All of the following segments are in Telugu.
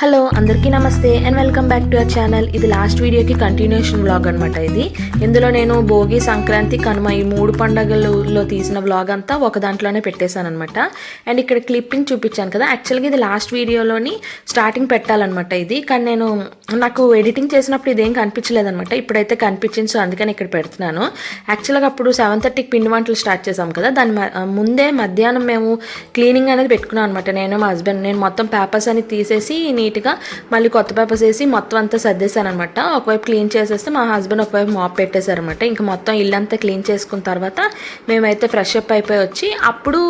హలో అందరికీ నమస్తే and welcome back to our channel. ఇది లాస్ట్ వీడియోకి కంటిన్యూషన్ వ్లాగ్ అనమాట. ఇందులో నేను భోగి, సంక్రాంతి, కనుమ ఈ 3 పండుగలలో తీసిన వ్లాగ్ అంతా ఒక దాంట్లోనే పెట్టేశాను అనమాట. అండ్ ఇక్కడ క్లిప్పింగ్ చూపించాను కదా, యాక్చువల్గా ఇది లాస్ట్ వీడియోలోని స్టార్టింగ్ పెట్టాలన్నమాట. కానీ నాకు ఎడిటింగ్ చేసినప్పుడు ఇదేం కనిపించలేదనమాట. ఇప్పుడైతే కనిపించింది, సో అందుకని ఇక్కడ పెడుతున్నాను. యాక్చువల్గా అప్పుడు 7:30కి పిండి వంటలు స్టార్ట్ చేసాం కదా, దాని ముందే మధ్యాహ్నం మేము క్లీనింగ్ అనేది పెట్టుకున్నాం అనమాట. నేను మా హస్బెండ్ మొత్తం పేపర్స్ అని తీసేసి నీట్గా మళ్ళీ కొత్త పేపర్స్ వేసి మొత్తం అంతా సర్దేశాను అనమాట. ఒకవైపు క్లీన్ చేసేస్తే మా హస్బెండ్ ఒకవైపు మాప్ పెట్టేశారనమాట. ఇంకా మొత్తం ఇల్లంతా క్లీన్ చేసుకున్న తర్వాత మేమైతే ఫ్రెష్ అప్ అయిపోయి వచ్చి అప్పుడు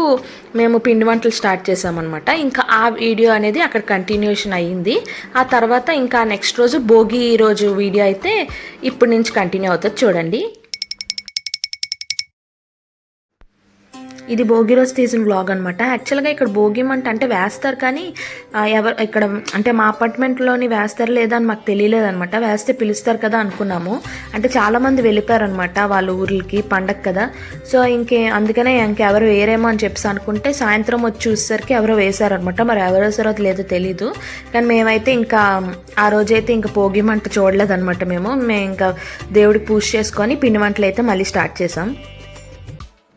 మేము పిండి వంటలు స్టార్ట్ చేసామన్నమాట. ఇంకా ఆ వీడియో అనేది అక్కడ కంటిన్యూషన్ అయ్యింది. ఆ తర్వాత ఇంకా నెక్స్ట్ రోజు భోగి రోజు వీడియో అయితే ఇప్పటి నుంచి కంటిన్యూ అవుతుంది, చూడండి. ఇది భోగి రోజు తీసిన వ్లాగ్ అనమాట. యాక్చువల్గా ఇక్కడ భోగి మంట అంటే వేస్తారు, కానీ ఇక్కడ అంటే మా అపార్ట్మెంట్లోని వేస్తారు లేదా అని మాకు తెలియలేదనమాట. వేస్తే పిలుస్తారు కదా అనుకున్నాము. అంటే చాలామంది వెళ్ళిపోయారనమాట వాళ్ళ ఊర్లకి, పండగ కదా. సో అందుకనే ఇంకెవరు వేరేమో అని చెప్పేసి అనుకుంటే సాయంత్రం వచ్చి చూసేసరికి ఎవరో వేశారనమాట. మరి ఎవరు వేసారో లేదో తెలీదు, కానీ మేమైతే ఇంకా ఆ రోజైతే ఇంకా భోగి మంట చూడలేదనమాట. మేము ఇంకా దేవుడికి పూజ చేసుకొని పిండి వంటలు అయితే మళ్ళీ స్టార్ట్ చేసాం.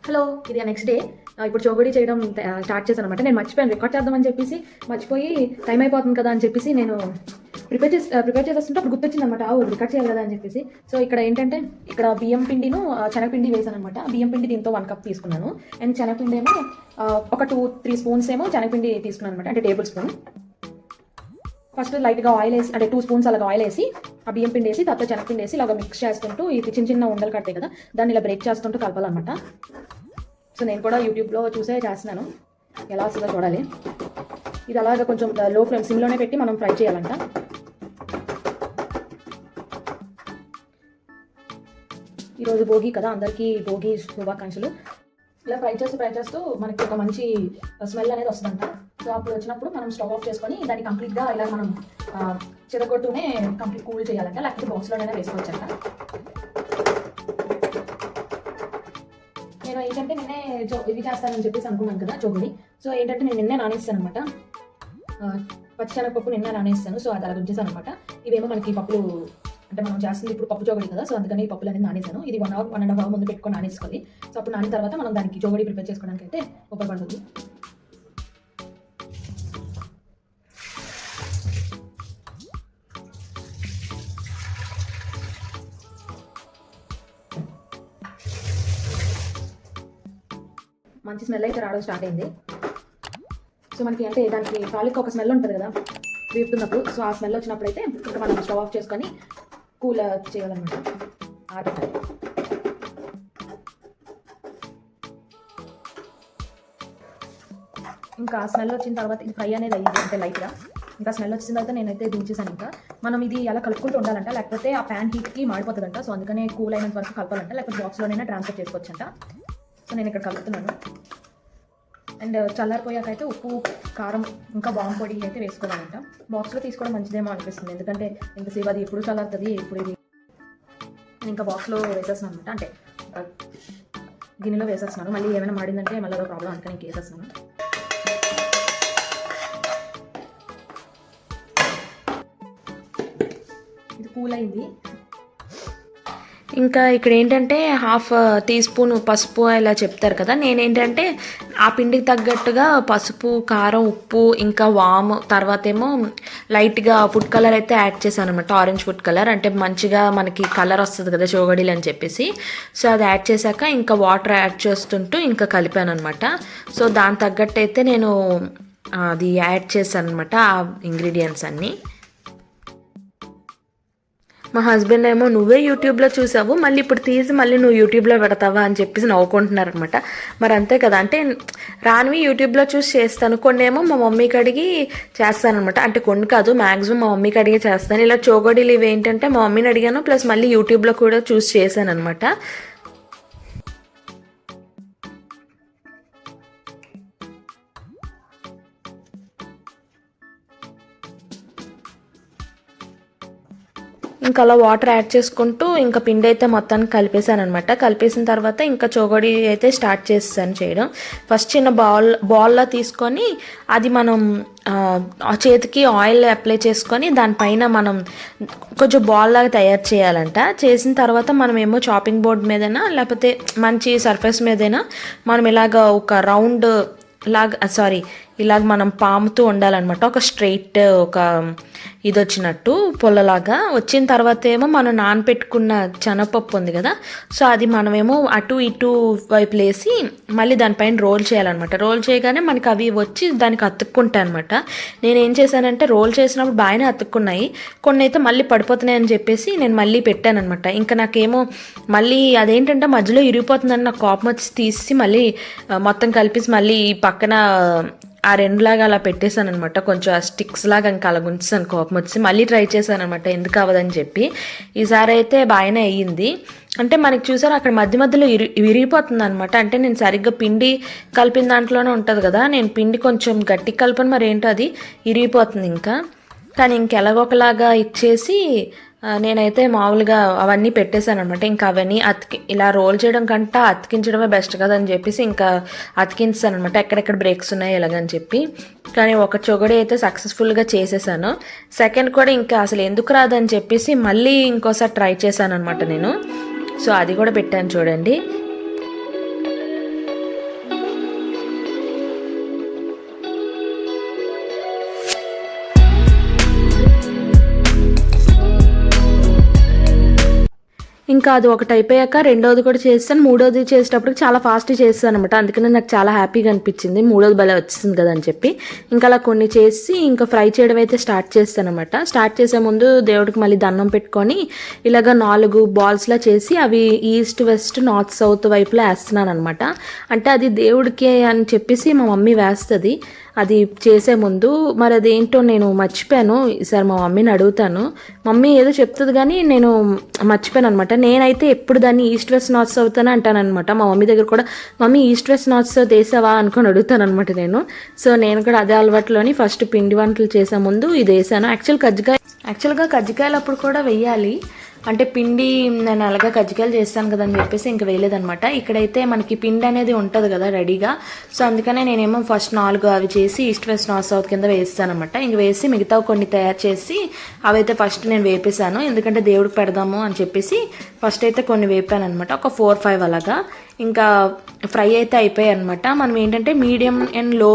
హలో, ఇది నెక్స్ట్ డే. ఇప్పుడు చోగడి చేయడం స్టార్ట్ చేశాను అనమాట. నేను మర్చిపోయాను రికార్డ్ చేద్దామని చెప్పేసి, మర్చిపోయి టైం అయిపోతుంది కదా అని చెప్పేసి నేను ప్రిపేర్ చేసేస్తుంటే అప్పుడు గుర్తొచ్చింది అనమాట, రికార్డ్ చేయాలి కదా అని చెప్పేసి. సో ఇక్కడ ఏంటంటే ఇక్కడ బియ్యం పిండిను శనగపిండి వేసాను అనమాట. బియ్యం పిండి దీంతో 1 కప్ తీసుకున్నాను. అండ్ శనగపిండి ఏమో ఒక 2-3 స్పూన్స్ ఏమో శనగపిండి తీసుకున్నాను అనమాట, అంటే టేబుల్ స్పూన్. ఫస్ట్ లైట్గా ఆయిల్ వేసి, అంటే 2 స్పూన్స్ అలాగా ఆయిల్ వేసి ఆ బియ్యం పిండి వేసి తర్వాత శనగపిండి వేసి ఇలాగ మిక్స్ చేస్తుంటూ, ఇది చిన్న ఉండలు కట్టాయి కదా, దాన్ని ఇలా బ్రేక్ చేస్తుంటూ కలపాలన్నమాట. సో నేను కూడా యూట్యూబ్లో చూసే చేస్తున్నాను, ఎలా వస్తుందో చూడాలి. ఇది అలాగ కొంచెం లో ఫ్లేమ్ సిమ్లోనే పెట్టి మనం ఫ్రై చేయాలంట. ఈరోజు భోగి కదా, అందరికీ భోగి శుభాకాంక్షలు. ఇలా ఫ్రై చేస్తూ మనకి ఒక మంచి స్మెల్ అనేది వస్తుందంట. సో అప్పుడు వచ్చినప్పుడు మనం స్టవ్ ఆఫ్ చేసుకొని దాన్ని కంప్లీట్గా ఇలా మనం చిరగొట్టునే కంప్లీట్ కూల్ చేయాలంట, లేకపోతే బాక్స్లోనైనా వేసుకోవచ్చంట. నేను ఏంటంటే నిన్నే ఇది చేస్తానని చెప్పేసి అనుకున్నాను కదా చోగుడి. సో ఏంటంటే నేను నిన్నే నానేస్తాను అనమాట, పచ్చిశనగపప్పు నిన్నే నానేస్తాను. సో అది అలా ఉంచేసాను అనమాట. ఇవేమో మనకి పప్పులు, అంటే మనం చేస్తుంది ఇప్పుడు పప్పు చోగడి కదా, సో అందుకని ఈ పప్పులు అనేది నానేసాను. ఇది 1 అవర్ 1.5 అవర్ ముందు పెట్టుకొని నానేసుకోవాలి. సో అప్పుడు నానిన తర్వాత మనం దానికి చోగడి ప్రిపేర్ చేసుకోవడానికి అయితే ఉపయోగపడుతుంది. మంచి స్మెల్ అయితే రావడం స్టార్ట్ అయింది. సో మనకి అంటే దానికి కాలికి ఒక స్మెల్ ఉంటుంది కదా వేపుతున్నప్పుడు. సో ఆ స్మెల్ వచ్చినప్పుడు అయితే ఇంకా మనం స్టవ్ ఆఫ్ చేసుకొని కూల్ చేయాలన్నమాట. ఇంకా స్మెల్ వచ్చిన తర్వాత ఇది ఫ్రై అనేది అయ్యింది, అంటే లైట్గా. ఇంకా స్మెల్ వచ్చిన తర్వాత నేనైతే దించేసాను. ఇంకా మనం ఇది అలా కలుపుకుంటూ ఉండాలంట, లేకపోతే ఆ ప్యాన్ హీట్కి మాడిపోతుందంట. సో అందుకనే కూల్ అయినంత వరకు కలపాలంట, లేకపోతే బాక్స్లోనైనా ట్రాన్స్ఫర్ చేసుకోవచ్చంట. సో నేను ఇక్కడ కలుపుతున్నాను. అండ్ చల్లారిపోయాక అయితే ఉప్పు, కారం, ఇంకా వాము పొడి అయితే వేసుకోవాలంట. బాక్స్లో తీసుకోవడం మంచిదేమో అనిపిస్తుంది, ఎందుకంటే ఇంతసేపు అది ఎప్పుడు చల్లారుతుంది. ఇప్పుడు ఇది ఇంకా బాక్స్లో వేసేస్తున్నాను అనమాట, అంటే గిన్నెలో వేసేస్తున్నాను. మళ్ళీ ఏమైనా మాడిందంటే మళ్ళీ అదో ప్రాబ్లం, అందుకని ఇంక వేసేస్తున్నాను. ఇది కూల్ అయింది. ఇంకా ఇక్కడ ఏంటంటే 1/2 టీ స్పూన్ పసుపు ఇలా చెప్తారు కదా, నేనేంటంటే ఆ పిండికి తగ్గట్టుగా పసుపు, కారం, ఉప్పు, ఇంకా వాము, తర్వాత ఏమో లైట్గా ఫుడ్ కలర్ అయితే యాడ్ చేశాను అనమాట. ఆరెంజ్ ఫుడ్ కలర్, అంటే మంచిగా మనకి కలర్ వస్తుంది కదా చోగడీలు అని చెప్పేసి. సో అది యాడ్ చేశాక ఇంకా వాటర్ యాడ్ చేస్తుంటూ ఇంకా కలిపాను అనమాట. సో దాని తగ్గట్టు అయితే నేను అది యాడ్ చేశాను అనమాట, ఆ ఇంగ్రీడియంట్స్ అన్నీ. మా హస్బెండ్ ఏమో నువ్వే యూట్యూబ్లో చూసావు, మళ్ళీ ఇప్పుడు తీసి మళ్ళీ నువ్వు యూట్యూబ్లో పెడతావా అని చెప్పేసి నవ్వుకుంటున్నారనమాట. మరి అంతే కదా, అంటే రానివి యూట్యూబ్లో చూసి చేస్తాను, కొన్ని ఏమో మా మమ్మీకి అడిగి చేస్తానమాట. అంటే కొన్ని కాదు, మ్యాక్సిమం మా మమ్మీకి అడిగే చేస్తాను. ఇలా చోగడీలు ఇవి ఏంటంటే మా మమ్మీని అడిగాను, ప్లస్ మళ్ళీ యూట్యూబ్లో కూడా చూసి చేశాను అనమాట. ఇంకా అలా వాటర్ యాడ్ చేసుకుంటూ ఇంకా పిండి అయితే మొత్తాన్ని కలిపేసాను అనమాట. కలిపేసిన తర్వాత ఇంకా చోగడి అయితే స్టార్ట్ చేసాను చేయడం. ఫస్ట్ చిన్న బాల్లా తీసుకొని అది మనం ఆ చేతికి ఆయిల్ అప్లై చేసుకొని దానిపైన మనం కొంచెం బాల్ లాగా తయారు చేయాలంట. చేసిన తర్వాత మనమేమో చాపింగ్ బోర్డ్ మీదైనా లేకపోతే మంచి సర్ఫేస్ మీదైనా మనం ఇలాగ ఒక రౌండ్ ఇలాగ మనం పాముతూ ఉండాలన్నమాట. ఒక స్ట్రైట్ ఒక ఇది వచ్చినట్టు పొల్లలాగా వచ్చిన తర్వాత ఏమో మనం నానపెట్టుకున్న శనగపప్పు ఉంది కదా, సో అది మనమేమో అటు ఇటు వైపు లేసి మళ్ళీ దానిపైన రోల్ చేయాలన్నమాట. రోల్ చేయగానే మనకి అవి వచ్చి దానికి అతుక్కుంటాయి అనమాట. నేను ఏం చేశానంటే రోల్ చేసినప్పుడు బాగానే అతుక్కున్నాయి, కొన్ని అయితే మళ్ళీ పడిపోతున్నాయి అని చెప్పేసి నేను మళ్ళీ పెట్టాను అనమాట. ఇంకా నాకేమో మళ్ళీ అదేంటంటే మధ్యలో ఇరిగిపోతుందని నాకు కోపం వచ్చి తీసి మళ్ళీ మొత్తం కలిపేసి మళ్ళీ పక్కన ఆ రెండులాగా అలా పెట్టేశాను అనమాట. కొంచెం ఆ స్టిక్స్ లాగా ఇంకా అలా ఉంచాను, కోపం వచ్చి మళ్ళీ ట్రై చేశాను అనమాట ఎందుకు అవ్వదని చెప్పి. ఈసారి అయితే బాగానే అయ్యింది. అంటే మనకి చూసారు అక్కడ మధ్య మధ్యలో విరిగిపోతుంది అనమాట. అంటే నేను సరిగ్గా పిండి కలిపిన దాంట్లోనే ఉంటుంది కదా, నేను పిండి కొంచెం గట్టి కలిపని మరి ఏంటో అది విరిగిపోతుంది ఇంకా. కానీ ఇంకెలాగొకలాగా ఇచ్చేసి నేనైతే మామూలుగా అవన్నీ పెట్టేశాను అనమాట. ఇంకా అవన్నీ ఇలా రోల్ చేయడం కంటే అతికించడమే బెస్ట్ కదా అని చెప్పేసి ఇంకా అతికించాను అనమాట, ఎక్కడెక్కడ బ్రేక్స్ ఉన్నాయి ఇలాగని చెప్పి. కానీ ఒక చొగడి అయితే సక్సెస్ఫుల్గా చేసేసాను. సెకండ్ కూడా ఇంకా అసలు ఎందుకు రాదని చెప్పేసి మళ్ళీ ఇంకోసారి ట్రై చేశాను అనమాట నేను. సో అది కూడా పెట్టాను చూడండి. ఇంకా అది ఒకటి అయిపోయాక రెండోది కూడా చేస్తాను. మూడోది చేసేటప్పటికి చాలా ఫాస్ట్ చేస్తాను అనమాట. అందుకని నాకు చాలా హ్యాపీగా అనిపించింది, మూడోది భలే వచ్చింది కదా అని చెప్పి. ఇంకా అలా కొన్ని చేసి ఇంకా ఫ్రై చేయడం అయితే స్టార్ట్ చేస్తాను అనమాట. స్టార్ట్ చేసే ముందు దేవుడికి మళ్ళీ దండం పెట్టుకొని ఇలాగ 4 బాల్స్లా చేసి అవి ఈస్ట్ వెస్ట్ నార్త్ సౌత్ వైపులో వేస్తున్నాను అనమాట. అంటే అది దేవుడికి అని చెప్పేసి మా మమ్మీ వేస్తుంది అది చేసే ముందు. మరి అదేంటో నేను మర్చిపోయాను, ఈసారి మా మమ్మీని అడుగుతాను. మమ్మీ ఏదో చెప్తుంది కానీ నేను మర్చిపోయాను అనమాట. నేనైతే ఎప్పుడు దాన్ని ఈస్ట్ వెస్ట్ నార్త్ సౌత్ అని అంటానమాట. మా మమ్మీ దగ్గర కూడా mummy east west north south వేసావా అనుకొని అడుగుతాను అనమాట నేను. సో నేను కూడా అదే అలవాటులోని ఫస్ట్ పిండి వంటలు చేసే ముందు ఇది వేసాను. యాక్చువల్గా కజ్జికాయలు అప్పుడు కూడా వేయాలి, అంటే పిండి నేను అలాగా కజ్జికాయలు చేస్తాను కదా అని చెప్పేసి ఇంక వేయలేదనమాట. ఇక్కడైతే మనకి పిండి అనేది ఉంటుంది కదా రెడీగా, సో అందుకనే నేనేమో ఫస్ట్ 4 అవి చేసి ఈస్ట్ వెస్ట్ నార్త్ సౌత్ కింద వేస్తాను అనమాట. ఇంక వేసి మిగతా కొన్ని తయారు చేసి అవైతే ఫస్ట్ నేను వేపేశాను, ఎందుకంటే దేవుడికి పెడదాము అని చెప్పేసి ఫస్ట్ అయితే కొన్ని వేపాను అనమాట. ఒక 4-5 అలాగా. ఇంకా ఫ్రై అయితే అయిపోయాయి అనమాట. మనం ఏంటంటే మీడియం అండ్ లో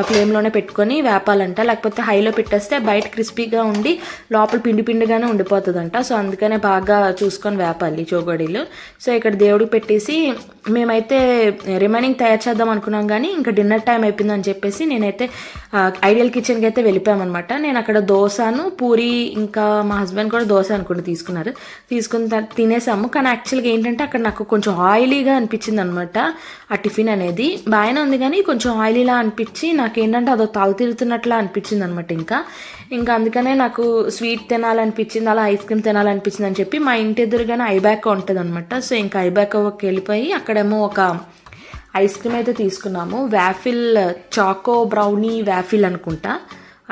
ఫ్లేమ్లోనే పెట్టుకొని వేపాలంట, లేకపోతే హైలో పెట్టేస్తే బయట క్రిస్పీగా ఉండి లోపల పిండి పిండిగానే ఉండిపోతుందంట. సో అందుకనే బాగా చూసుకొని వేపాలి చోగడీలు. సో ఇక్కడ దేవుడికి పెట్టేసి మేమైతే రిమైనింగ్ తయారు చేద్దాం అనుకున్నాం, కానీ ఇంకా డిన్నర్ టైం అయిపోయిందని చెప్పేసి నేనైతే ఐడియల్ కిచెన్కి అయితే వెళ్ళిపోయామన్నమాట. నేను అక్కడ దోశను పూరి, ఇంకా మా హస్బెండ్ కూడా దోశ అనుకుంటే తీసుకుని తినేసాము. కానీ యాక్చువల్గా ఏంటంటే అక్కడ నాకు కొంచెం ఆయిలీగా అనిపించింది అనమాట ఆ టిఫిన్ అనేది. బాగానే ఉంది కానీ కొంచెం ఆయిలీలా అనిపించి నాకేంటంటే అదో తాగు తిరుగుతున్నట్లా అనిపించింది అనమాట. ఇంకా అందుకనే నాకు స్వీట్ తినాలనిపించింది, అలా ఐస్ క్రీమ్ తినాలనిపించింది అని చెప్పి మా ఇంటి ఎదురుగానే ఐబ్యాక్ ఉంటుంది అనమాట. సో ఇంకా ఐబ్యాక్కి వెళ్ళిపోయి అక్కడేమో ఒక ఐస్ క్రీమ్ అయితే తీసుకున్నాము. వ్యాఫిల్ చాకో బ్రౌనీ వ్యాఫిల్ అనుకుంటా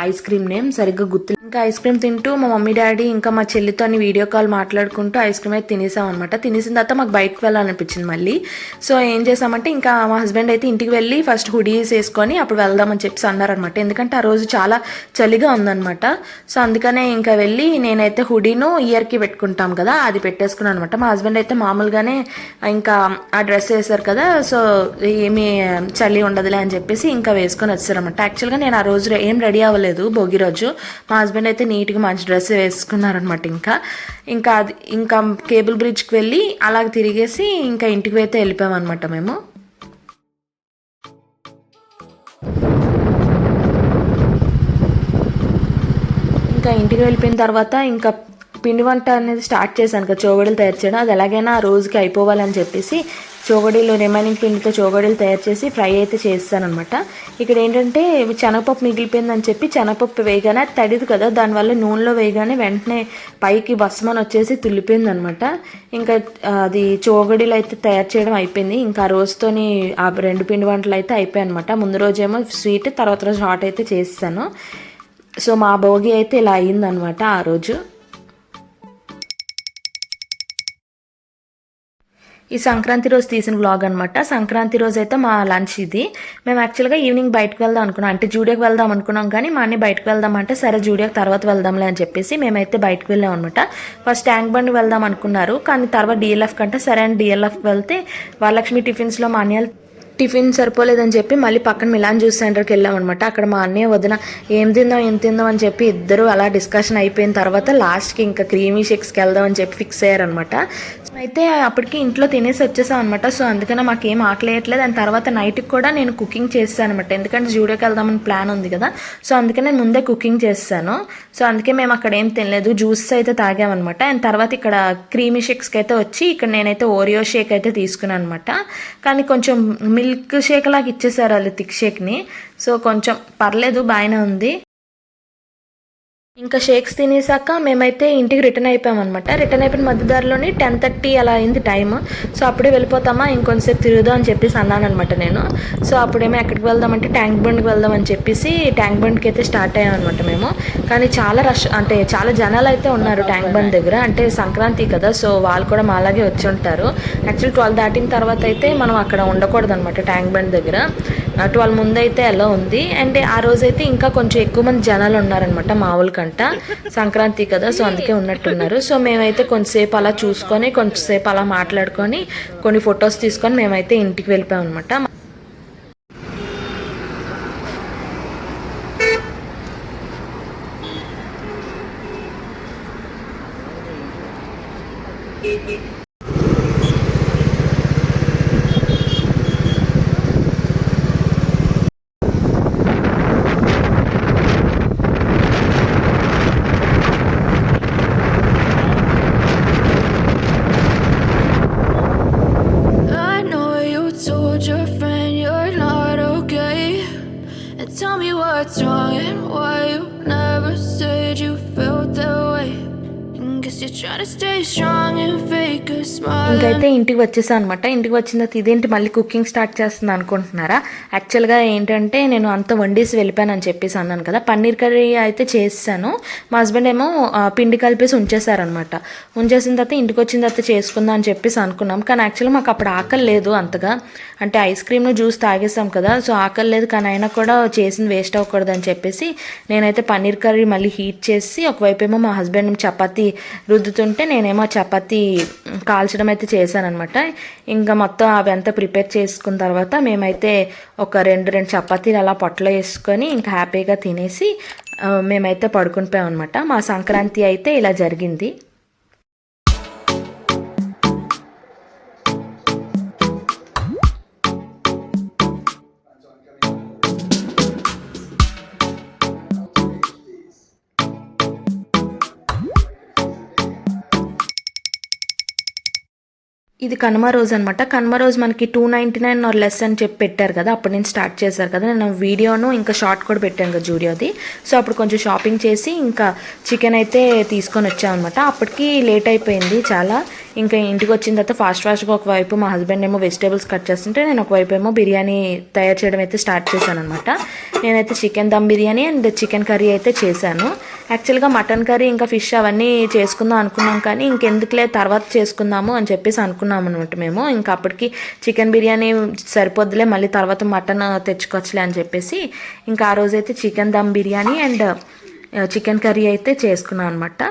ఐస్ క్రీమ్ నేమ్, సరిగ్గా గుర్తు. ఇంకా ఐస్ క్రీమ్ తింటూ మా మమ్మీ డాడీ ఇంకా మా చెల్లితో వీడియో కాల్ మాట్లాడుకుంటూ ఐస్ క్రీమ్ అయితే తినేసామన్నమాట. తినేసిన తర్వాత మాకు బయటకు వెళ్ళాలనిపించింది మళ్ళీ. సో ఏం చేసామంటే ఇంకా మా హస్బెండ్ అయితే ఇంటికి వెళ్ళి ఫస్ట్ హుడీస్ వేసుకొని అప్పుడు వెళ్దామని చెప్పి అన్నారనమాట. ఎందుకంటే ఆ రోజు చాలా చలిగా ఉందన్నమాట. సో అందుకనే ఇంకా వెళ్ళి నేనైతే హుడీను ఇయర్కి పెట్టుకుంటాం కదా అది పెట్టేసుకున్నాను అనమాట. మా హస్బెండ్ అయితే మామూలుగానే ఇంకా ఆ డ్రెస్ వేసారు కదా, సో ఏమీ చలి ఉండదులే అని చెప్పేసి ఇంకా వేసుకొని వచ్చారనమాట. యాక్చువల్గా నేను ఆ రోజు ఏం రెడీ అవ్వలేదు భోగి రోజు. మా హస్బెండ్ అయితే నీట్గా మంచి డ్రెస్ వేసుకున్నారనమాట. ఇంకా అది ఇంకా కేబుల్ బ్రిడ్జ్కి వెళ్ళి అలాగ తిరిగేసి ఇంకా ఇంటికి అయితే వెళ్ళిపోయామన్నమాట మేము. ఇంకా ఇంటికి వెళ్ళిపోయిన తర్వాత ఇంకా పిండి వంట అనేది స్టార్ట్ చేశాను కదా, చోగడీలు తయారు చేయడం. అది ఎలాగైనా ఆ రోజుకి అయిపోవాలని చెప్పేసి చోగడీలు రిమైనింగ్ పిండితో చోగడీలు తయారు చేసి ఫ్రై అయితే చేస్తానమాట. ఇక్కడ ఏంటంటే శనగపప్పు మిగిలిపోయిందని చెప్పి శనగపప్పు వేయగానే తడిది కదా, దానివల్ల నూనెలో వేయగానే వెంటనే పైకి బస్మని వచ్చేసి తుల్లిపోయింది అనమాట. ఇంకా అది చోగడీలు అయితే తయారు చేయడం అయిపోయింది. ఇంకా ఆ రోజుతోని ఆ 2 పిండి వంటలు అయితే అయిపోయాయి అనమాట. ముందు రోజేమో స్వీట్, తర్వాత రోజు హాట్ అయితే చేస్తాను. సో మా భోగి అయితే ఇలా అయ్యిందనమాట ఆ రోజు. ఈ సంక్రాంతి రోజు తీసిన వ్లాగ్ అనమాట. సంక్రాంతి రోజు అయితే మా లంచ్ ఇది. మేము యాక్చువల్గా ఈవినింగ్ బయటకు వెళ్దాం అనుకున్నాం, అంటే జూడియోకి వెళ్దాం అనుకున్నాం, కానీ మా అన్ని బయటకు వెళ్దాం అంటే సరే జూడియోకి తర్వాత వెళ్దాంలే అని చెప్పేసి మేమైతే బయటకు వెళ్ళాం అనమాట. ఫస్ట్ ట్యాంక్ బండ్ వెళ్దాం అనుకున్నారు, కానీ తర్వాత డిఎల్ఎఫ్ కంటే సరే అని డిఎల్ఎఫ్ వెళ్తే వరలక్ష్మి టిఫిన్స్లో మా అన్నయ్య టిఫిన్ సరిపోలేదని చెప్పి మళ్ళీ పక్కన మిలాన్ జ్యూస్ సెంటర్కి వెళ్ళామన్నమాట. అక్కడ మా అన్నయ్య వదిన ఏం తిందాం అని చెప్పి ఇద్దరు అలా డిస్కషన్ అయిపోయిన తర్వాత లాస్ట్కి ఇంకా క్రీమీ షేక్స్కి వెళ్దాం అని చెప్పి ఫిక్స్ అయ్యారనమాట. అయితే అప్పటికి ఇంట్లో తినేసి వచ్చేసాం అనమాట. సో అందుకనే మాకేం ఆకలేయట్లేదు. అండ్ తర్వాత నైట్కి కూడా నేను కుకింగ్ చేస్తాను అనమాట, ఎందుకంటే జూడియోకి వెళ్దామని ప్లాన్ ఉంది కదా. సో అందుకే నేను ముందే కుకింగ్ చేస్తాను. సో అందుకే మేము అక్కడ ఏం తినలేదు, జ్యూస్ అయితే తాగామన్నమాట. అండ్ తర్వాత ఇక్కడ క్రీమీ షేక్స్కి అయితే వచ్చి ఇక్కడ నేనైతే ఓరియో షేక్ అయితే తీసుకున్నాను అనమాట. కానీ కొంచెం మిల్క్ షేక్ లాగా ఇచ్చేసారు వాళ్ళు థిక్ షేక్ని. సో కొంచెం పర్లేదు, బాగానే ఉంది. ఇంకా షేక్స్ తినేసాక మేమైతే ఇంటికి రిటర్న్ అయిపోయామన్నమాట. రిటర్న్ అయిపోయిన మధ్యదారిలోని 10:30 అలా అయింది టైం. సో అప్పుడే వెళ్ళిపోతామా, ఇంకొంచెంసేపు తిరుగుదాం అని చెప్పేసి అన్నాను అనమాట నేను. సో అప్పుడేమో ఎక్కడికి వెళ్దామంటే ట్యాంక్ బండ్కి వెళ్దాం అని చెప్పేసి ట్యాంక్ బండ్కి అయితే స్టార్ట్ అయ్యామన్నమాట మేము. కానీ చాలా రష్, అంటే చాలా జనాలు అయితే ఉన్నారు ట్యాంక్ బండ్ దగ్గర. అంటే సంక్రాంతి కదా, సో వాళ్ళు కూడా మాలాగే వచ్చి ఉంటారు. యాక్చువల్లీ 12 దాటిన తర్వాత అయితే మనం అక్కడ ఉండకూడదు అనమాట ట్యాంక్ బండ్ దగ్గర. 12 ముందు అయితే ఎలా ఉంది. అండ్ ఆ రోజైతే ఇంకా కొంచెం ఎక్కువ మంది జనాలు ఉన్నారనమాట మామూలు కంట, సంక్రాంతి కదా, సో అందుకే ఉన్నట్టున్నారు. సో మేమైతే కొంచెంసేపు అలా చూసుకొని కొంచెంసేపు అలా మాట్లాడుకొని కొన్ని ఫొటోస్ తీసుకొని మేమైతే ఇంటికి వెళ్ళిపోయాం అనమాట. What's wrong and why you never said you felt that way? Guess you're trying to stay strong and fake a smile. ఇంకైతే ఇంటికి వచ్చేసాను అనమాట. ఇంటికి వచ్చిన తర్వాత ఇదేంటి మళ్ళీ కుకింగ్ స్టార్ట్ చేస్తుంది అనుకుంటున్నారా? యాక్చువల్గా ఏంటంటే నేను అంత వండేసి వెళ్ళిపోయాను అని చెప్పేసి అన్నాను కదా. పన్నీర్ కర్రీ అయితే చేసాను. మా హస్బెండ్ ఏమో పిండి కలిపేసి ఉంచేసారనమాట. ఉంచేసిన తర్వాత ఇంటికి వచ్చిన తర్వాత చేసుకుందాం అని చెప్పేసి అనుకున్నాం. కానీ యాక్చువల్గా మాకు అప్పుడు ఆకలి లేదు అంతగా, అంటే ఐస్ క్రీమ్ జ్యూస్ తాగేసాం కదా, సో ఆకలి లేదు. కానీ అయినా కూడా చేసింది వేస్ట్ అవ్వకూడదు అని చెప్పేసి నేనైతే పన్నీర్ కర్రీ మళ్ళీ హీట్ చేసి ఒకవైపు ఏమో మా హస్బెండ్ చపాతీ రుద్దుతుంటే నేనేమో చపాతీ కాల్చడం అయితే చేశానమాట. ఇంకా మొత్తం అవి అంతా ప్రిపేర్ చేసుకున్న తర్వాత మేమైతే ఒక రెండు చపాతీలు అలా పొట్టలో వేసుకొని ఇంకా హ్యాపీగా తినేసి మేమైతే పడుకుని పోయాం అనమాట. మా సంక్రాంతి అయితే ఇలా జరిగింది. ఇది కనుమ రోజు అనమాట. కనుమ రోజు మనకి 299 ఆర్ లెస్ అని చెప్పి పెట్టారు కదా, అప్పటి నుంచి స్టార్ట్ చేశారు కదా. నేను వీడియోను ఇంకా షార్ట్ కూడా పెట్టాను కదా జూడియోది. సో అప్పుడు కొంచెం షాపింగ్ చేసి ఇంకా చికెన్ అయితే తీసుకొని వచ్చామన్నమాట. అప్పటికి లేట్ అయిపోయింది చాలా. ఇంకా ఇంటికి వచ్చిన తర్వాత ఫాస్ట్గా ఒకవైపు మా హస్బెండ్ ఏమో వెజిటేబుల్స్ కట్ చేస్తుంటే నేను ఒకవైపు ఏమో బిర్యానీ తయారు చేయడం అయితే స్టార్ట్ చేశాను అనమాట. నేనైతే chicken dum biryani and chicken curry అయితే చేశాను. యాక్చువల్గా మటన్ కర్రీ ఇంకా ఫిష్ అవన్నీ చేసుకుందాం అనుకున్నాం, కానీ ఇంకెందుకులే తర్వాత చేసుకుందాము అని చెప్పేసి అనుకున్నాం అనమాట మేము. ఇంకా అప్పటికి చికెన్ బిర్యానీ సరిపోద్దులే, మళ్ళీ తర్వాత మటన్ తెచ్చుకోవచ్చులే అని చెప్పేసి ఇంకా ఆ రోజైతే chicken dum biryani and chicken curry అయితే చేసుకున్నాం అనమాట.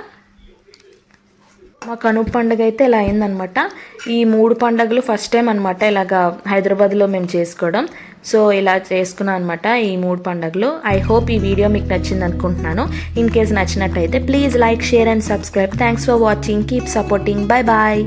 మా కనుమ పండుగ అయితే ఇలా అయిందనమాట. ఈ 3 పండుగలు ఫస్ట్ టైం అనమాట ఇలాగా హైదరాబాద్లో మేము చేసుకోవడం. సో ఇలా చేసుకున్నాం అనమాట ఈ 3 పండుగలు. ఐ హోప్ ఈ వీడియో మీకు నచ్చింది అనుకుంటున్నాను. ఇన్ కేస్ నచ్చినట్టయితే please like, share and subscribe. Thanks for watching. Keep supporting. Bye bye.